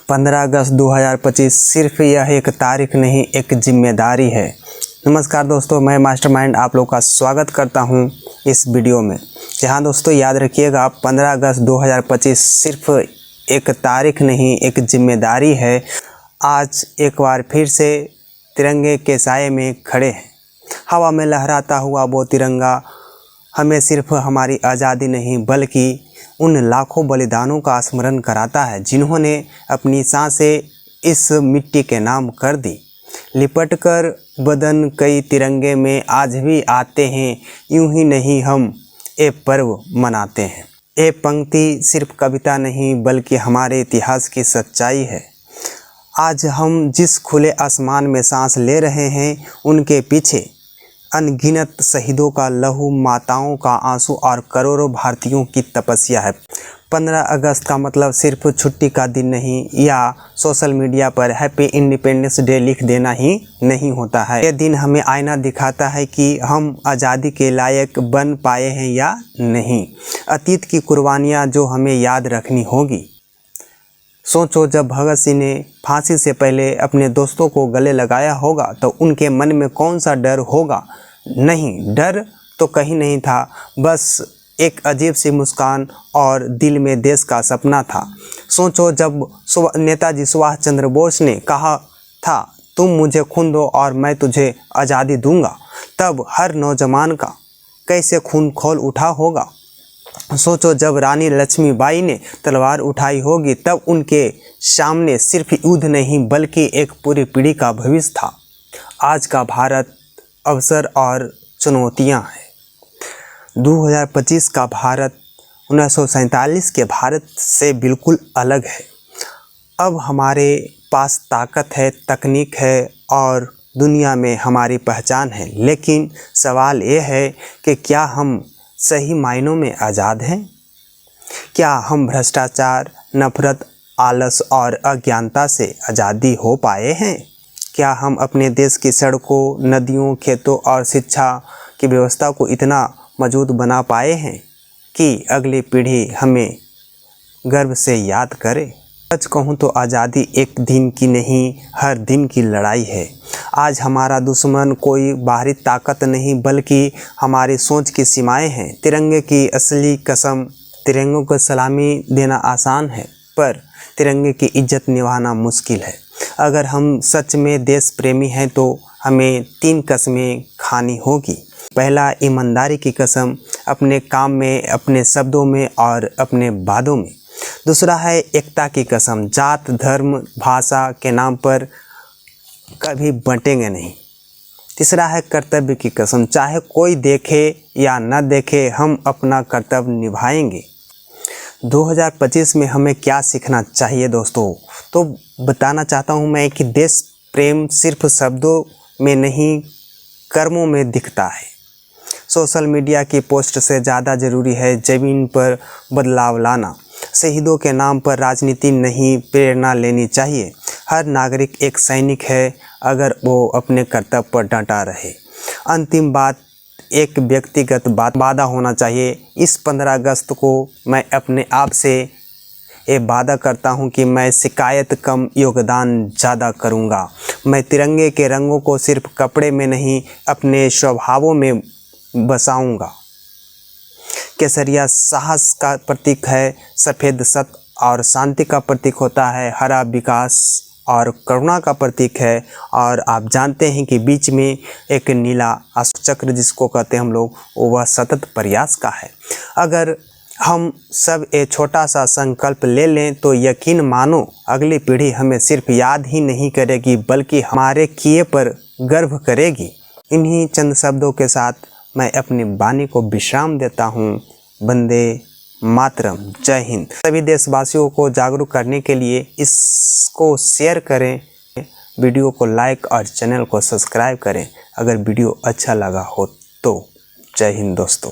15 अगस्त 2025 सिर्फ यह एक तारीख नहीं, एक जिम्मेदारी है। नमस्कार दोस्तों, मैं मास्टरमाइंड आप लोग का स्वागत करता हूं इस वीडियो में। जहां दोस्तों याद रखिएगा, 15 अगस्त 2025 सिर्फ एक तारीख नहीं, एक जिम्मेदारी है। आज एक बार फिर से तिरंगे के साए में खड़े हैं। हवा में लहराता हुआ वो तिरंगा हमें सिर्फ हमारी आज़ादी नहीं बल्कि उन लाखों बलिदानों का स्मरण कराता है जिन्होंने अपनी सांसें इस मिट्टी के नाम कर दी। लिपटकर बदन कई तिरंगे में आज भी आते हैं, यूं ही नहीं हम ये पर्व मनाते हैं। ये पंक्ति सिर्फ कविता नहीं बल्कि हमारे इतिहास की सच्चाई है। आज हम जिस खुले आसमान में सांस ले रहे हैं, उनके पीछे अनगिनत शहीदों का लहू, माताओं का आंसू और करोड़ों भारतीयों की तपस्या है। 15 अगस्त का मतलब सिर्फ छुट्टी का दिन नहीं या सोशल मीडिया पर हैप्पी इंडिपेंडेंस डे लिख देना ही नहीं होता है। यह दिन हमें आईना दिखाता है कि हम आज़ादी के लायक बन पाए हैं या नहीं। अतीत की कुर्बानियाँ जो हमें याद रखनी होगी। सोचो, जब भगत सिंह ने फांसी से पहले अपने दोस्तों को गले लगाया होगा तो उनके मन में कौन सा डर होगा? नहीं, डर तो कहीं नहीं था, बस एक अजीब सी मुस्कान और दिल में देश का सपना था। सोचो, जब नेताजी सुभाष चंद्र बोस ने कहा था, तुम मुझे खून दो और मैं तुझे आज़ादी दूंगा, तब हर नौजवान का कैसे खून खौल उठा होगा। सोचो, जब रानी लक्ष्मीबाई ने तलवार उठाई होगी, तब उनके सामने सिर्फ युद्ध नहीं बल्कि एक पूरी पीढ़ी का भविष्य था। आज का भारत अवसर और चुनौतियां हैं। 2025 का भारत 1947 के भारत से बिल्कुल अलग है। अब हमारे पास ताकत है, तकनीक है और दुनिया में हमारी पहचान है। लेकिन सवाल ये है कि क्या हम सही मायनों में आज़ाद हैं? क्या हम भ्रष्टाचार, नफरत, आलस और अज्ञानता से आज़ादी हो पाए हैं? क्या हम अपने देश की सड़कों, नदियों, खेतों और शिक्षा की व्यवस्था को इतना मजबूत बना पाए हैं कि अगली पीढ़ी हमें गर्व से याद करे? सच कहूँ तो आज़ादी एक दिन की नहीं, हर दिन की लड़ाई है। आज हमारा दुश्मन कोई बाहरी ताकत नहीं बल्कि हमारी सोच की सीमाएं हैं। तिरंगे की असली कसम, तिरंगे को सलामी देना आसान है पर तिरंगे की इज्जत निभाना मुश्किल है। अगर हम सच में देश प्रेमी हैं तो हमें 3 कस्में खानी होगी। पहला, ईमानदारी की कसम, अपने काम में, अपने शब्दों में और अपने वादों में। दूसरा है एकता की कसम, जात, धर्म, भाषा के नाम पर कभी बंटेंगे नहीं। तीसरा है कर्तव्य की कसम, चाहे कोई देखे या न देखे हम अपना कर्तव्य निभाएंगे। 2025 में हमें क्या सीखना चाहिए दोस्तों? तो बताना चाहता हूं मैं कि देश प्रेम सिर्फ शब्दों में नहीं, कर्मों में दिखता है। सोशल मीडिया की पोस्ट से ज़्यादा ज़रूरी है ज़मीन पर बदलाव लाना। शहीदों के नाम पर राजनीति नहीं, प्रेरणा लेनी चाहिए। हर नागरिक एक सैनिक है अगर वो अपने कर्तव्य पर डटा रहे। अंतिम बात, एक व्यक्तिगत वादा होना चाहिए। इस 15 अगस्त को मैं अपने आप से ये वादा करता हूँ कि मैं शिकायत कम, योगदान ज़्यादा करूँगा। मैं तिरंगे के रंगों को सिर्फ कपड़े में नहीं, अपने स्वभावों में बसाऊँगा। केसरिया साहस का प्रतीक है, सफ़ेद सत्य और शांति का प्रतीक होता है, हरा विकास और करुणा का प्रतीक है और आप जानते हैं कि बीच में एक नीला अशोक चक्र जिसको कहते हैं हम लोग, वह सतत प्रयास का है। अगर हम सब एक छोटा सा संकल्प ले लें तो यकीन मानो अगली पीढ़ी हमें सिर्फ याद ही नहीं करेगी बल्कि हमारे किए पर गर्व करेगी। इन्हीं चंद शब्दों के साथ मैं अपनी वाणी को विश्राम देता हूँ। वंदे मातरम, जय हिंद। सभी देशवासियों को जागरूक करने के लिए इसको शेयर करें, वीडियो को लाइक और चैनल को सब्सक्राइब करें अगर वीडियो अच्छा लगा हो तो। जय हिंद दोस्तों।